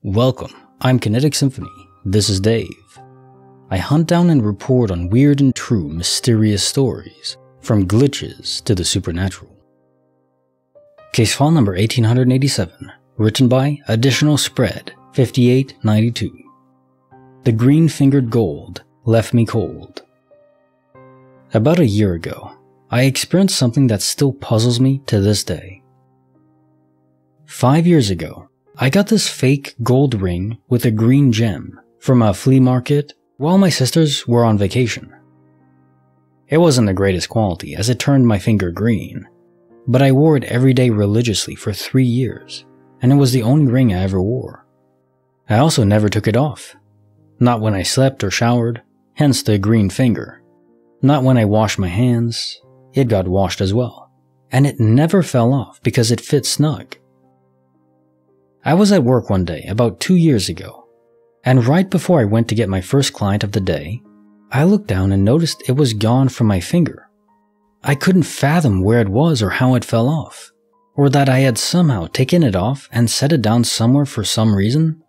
Welcome, I'm Kinetic Symphony. This is Dave. I hunt down and report on weird and true mysterious stories, from glitches to the supernatural. Case file number 1887, written by Additional Spread 5892. The green-fingered gold left me cold. About a year ago, I experienced something that still puzzles me to this day. 5 years ago, I got this fake gold ring with a green gem from a flea market while my sisters were on vacation. It wasn't the greatest quality as it turned my finger green, but I wore it every day religiously for 3 years, and it was the only ring I ever wore. I also never took it off. Not when I slept or showered, hence the green finger. Not when I washed my hands, it got washed as well. And it never fell off because it fit snug. I was at work one day about 2 years ago, and right before I went to get my first client of the day, I looked down and noticed it was gone from my finger. I couldn't fathom where it was or how it fell off, or that I had somehow taken it off and set it down somewhere for some reason.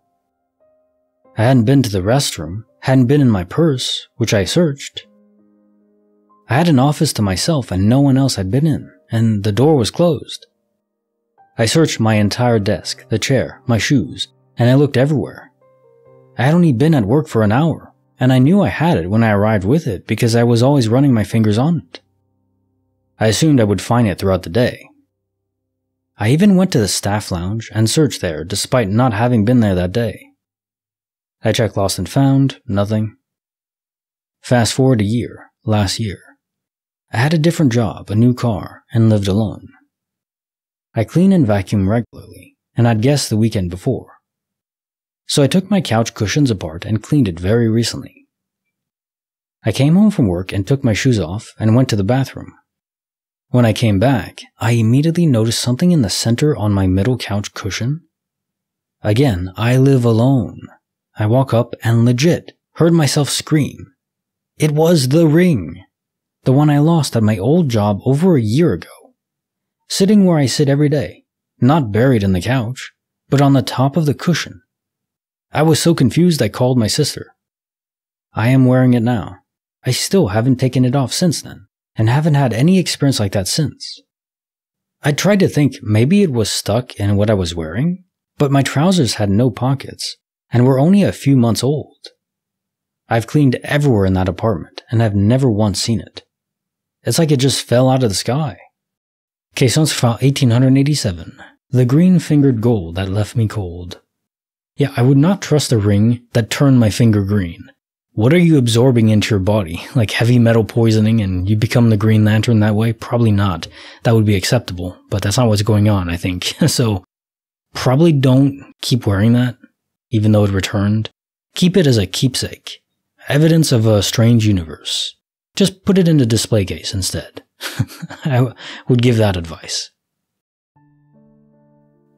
I hadn't been to the restroom, hadn't been in my purse, which I searched. I had an office to myself and no one else had been in, and the door was closed. I searched my entire desk, the chair, my shoes, and I looked everywhere. I had only been at work for an hour, and I knew I had it when I arrived with it because I was always running my fingers on it. I assumed I would find it throughout the day. I even went to the staff lounge and searched there despite not having been there that day. I checked lost and found, nothing. Fast forward a year, last year. I had a different job, a new car, and lived alone. I clean and vacuum regularly, and I'd guessed the weekend before. So I took my couch cushions apart and cleaned it very recently. I came home from work and took my shoes off and went to the bathroom. When I came back, I immediately noticed something in the center on my middle couch cushion. Again, I live alone. I walk up and legit heard myself scream. It was the ring, the one I lost at my old job over a year ago. Sitting where I sit every day, not buried in the couch, but on the top of the cushion. I was so confused I called my sister. I am wearing it now. I still haven't taken it off since then, and haven't had any experience like that since. I tried to think maybe it was stuck in what I was wearing, but my trousers had no pockets, and were only a few months old. I've cleaned everywhere in that apartment, and have never once seen it. It's like it just fell out of the sky. Case file 1887, the green-fingered gold that left me cold. Yeah, I would not trust a ring that turned my finger green. What are you absorbing into your body? Like heavy metal poisoning and you become the Green Lantern that way? Probably not. That would be acceptable, but that's not what's going on, I think. So, probably don't keep wearing that, even though it returned. Keep it as a keepsake. Evidence of a strange universe. Just put it in a display case instead. I would give that advice.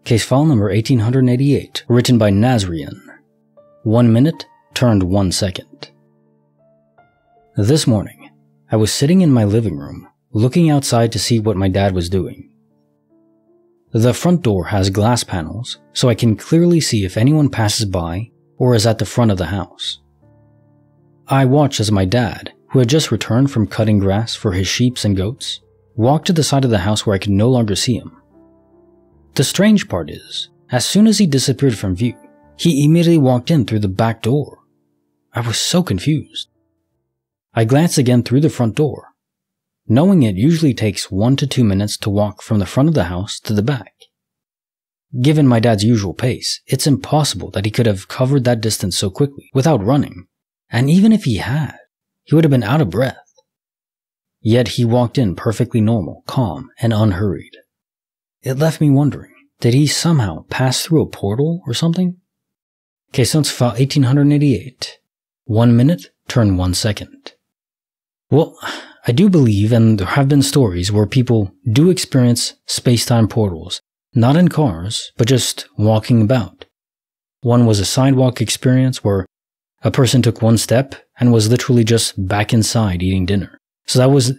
Case file number 1888, written by Nasrien. 1 minute turned 1 second. This morning, I was sitting in my living room, looking outside to see what my dad was doing. The front door has glass panels, so I can clearly see if anyone passes by or is at the front of the house. I watch as my dad, who had just returned from cutting grass for his sheep and goats, walked to the side of the house where I could no longer see him. The strange part is, as soon as he disappeared from view, he immediately walked in through the back door. I was so confused. I glanced again through the front door, knowing it usually takes 1 to 2 minutes to walk from the front of the house to the back. Given my dad's usual pace, it's impossible that he could have covered that distance so quickly without running, and even if he had, he would have been out of breath. Yet he walked in perfectly normal, calm, and unhurried. It left me wondering, did he somehow pass through a portal or something? Case file 1888. 1 minute turned 1 second. Well, I do believe, and there have been stories where people do experience space-time portals, not in cars, but just walking about. One was a sidewalk experience where a person took 1 step and was literally just back inside eating dinner. So that was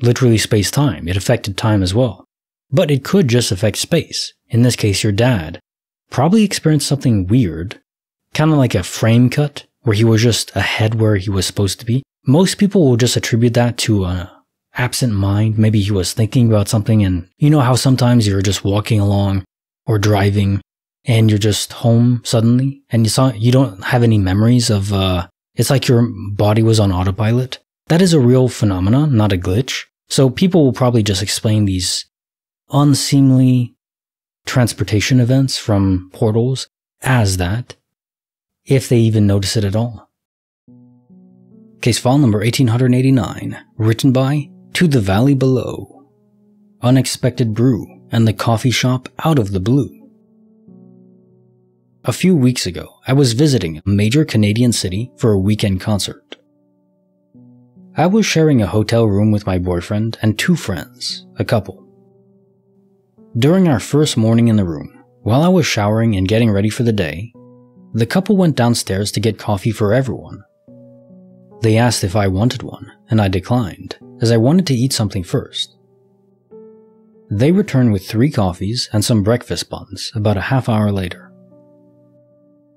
literally space-time. It affected time as well. But it could just affect space. In this case, your dad probably experienced something weird, kind of like a frame cut, where he was just ahead where he was supposed to be. Most people will just attribute that to an absent mind. Maybe he was thinking about something, and you know how sometimes you're just walking along or driving and you're just home suddenly and you don't have any memories of, it's like your body was on autopilot. That is a real phenomenon, not a glitch. So people will probably just explain these unseemly transportation events from portals as that, if they even notice it at all. Case file number 1889, written by To the Valley Below. Unexpected brew and the coffee shop out of the blue. A few weeks ago, I was visiting a major Canadian city for a weekend concert. I was sharing a hotel room with my boyfriend and 2 friends, a couple. During our first morning in the room, while I was showering and getting ready for the day, the couple went downstairs to get coffee for everyone. They asked if I wanted one, and I declined, as I wanted to eat something first. They returned with 3 coffees and some breakfast buns about a half hour later.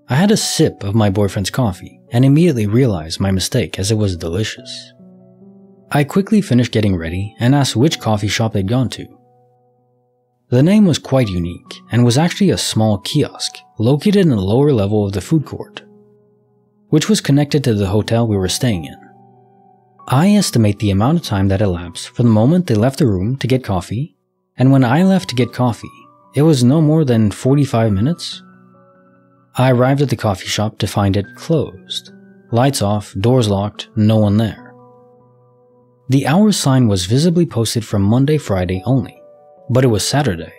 I had a sip of my boyfriend's coffee and immediately realized my mistake, as it was delicious. I quickly finished getting ready and asked which coffee shop they'd gone to. The name was quite unique and was actually a small kiosk located in the lower level of the food court, which was connected to the hotel we were staying in. I estimate the amount of time that elapsed from the moment they left the room to get coffee, and when I left to get coffee, it was no more than 45 minutes. I arrived at the coffee shop to find it closed. Lights off, doors locked, no one there. The hours sign was visibly posted from Monday, Friday only, but it was Saturday.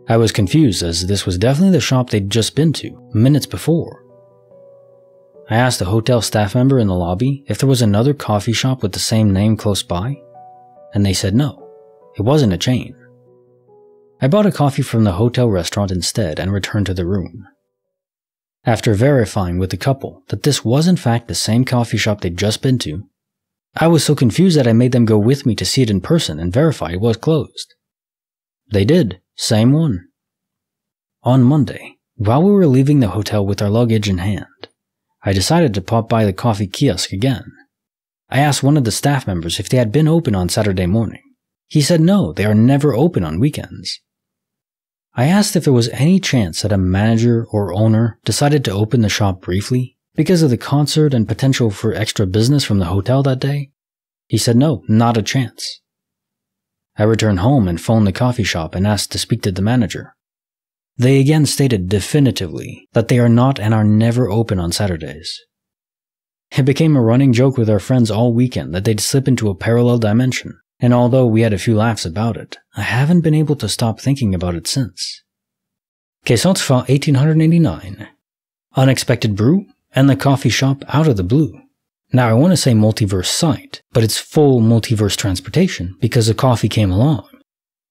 I was confused, as this was definitely the shop they'd just been to, minutes before. I asked a hotel staff member in the lobby if there was another coffee shop with the same name close by, and they said no, it wasn't a chain. I bought a coffee from the hotel restaurant instead and returned to the room. After verifying with the couple that this was in fact the same coffee shop they'd just been to, I was so confused that I made them go with me to see it in person and verify it was closed. They did, same one. On Monday, while we were leaving the hotel with our luggage in hand, I decided to pop by the coffee kiosk again. I asked one of the staff members if they had been open on Saturday morning. He said no, they are never open on weekends. I asked if there was any chance that a manager or owner decided to open the shop briefly because of the concert and potential for extra business from the hotel that day. He said no, not a chance. I returned home and phoned the coffee shop and asked to speak to the manager. They again stated definitively that they are not and are never open on Saturdays. It became a running joke with our friends all weekend that they'd slip into a parallel dimension, and although we had a few laughs about it, I haven't been able to stop thinking about it since. Case file 1889, Unexpected Brew and the coffee shop out of the blue. Now I want to say multiverse site, but it's full multiverse transportation because the coffee came along.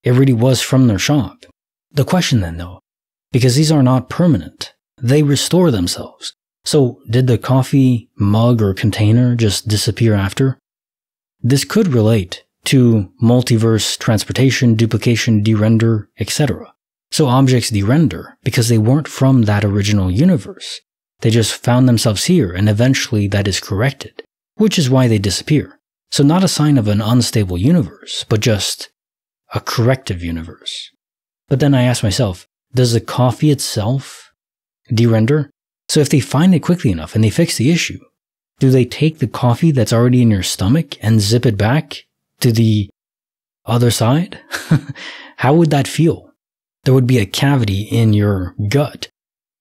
It really was from their shop. The question then though, because these are not permanent, they restore themselves. So did the coffee mug or container just disappear after? This could relate to multiverse transportation, duplication, derender, etc. So objects derender because they weren't from that original universe. They just found themselves here and eventually that is corrected, which is why they disappear. So not a sign of an unstable universe, but just a corrective universe. But then I ask myself, does the coffee itself derender? So if they find it quickly enough and they fix the issue, do they take the coffee that's already in your stomach and zip it back to the other side? How would that feel? There would be a cavity in your gut.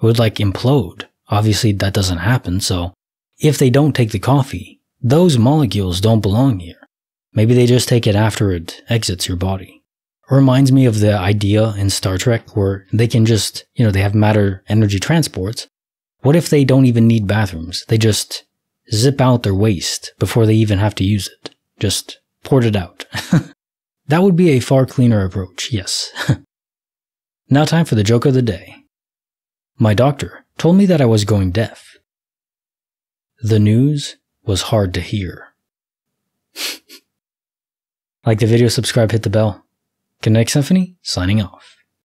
It would like implode. Obviously that doesn't happen, so if they don't take the coffee, those molecules don't belong here. Maybe they just take it after it exits your body. It reminds me of the idea in Star Trek where they can just, they have matter energy transports. What if they don't even need bathrooms? They just zip out their waste before they even have to use it. Just port it out. That would be a far cleaner approach, yes. Now time for the joke of the day. My doctor told me that I was going deaf. The news was hard to hear. Like the video, subscribe, hit the bell. Kinetic Symphony, signing off.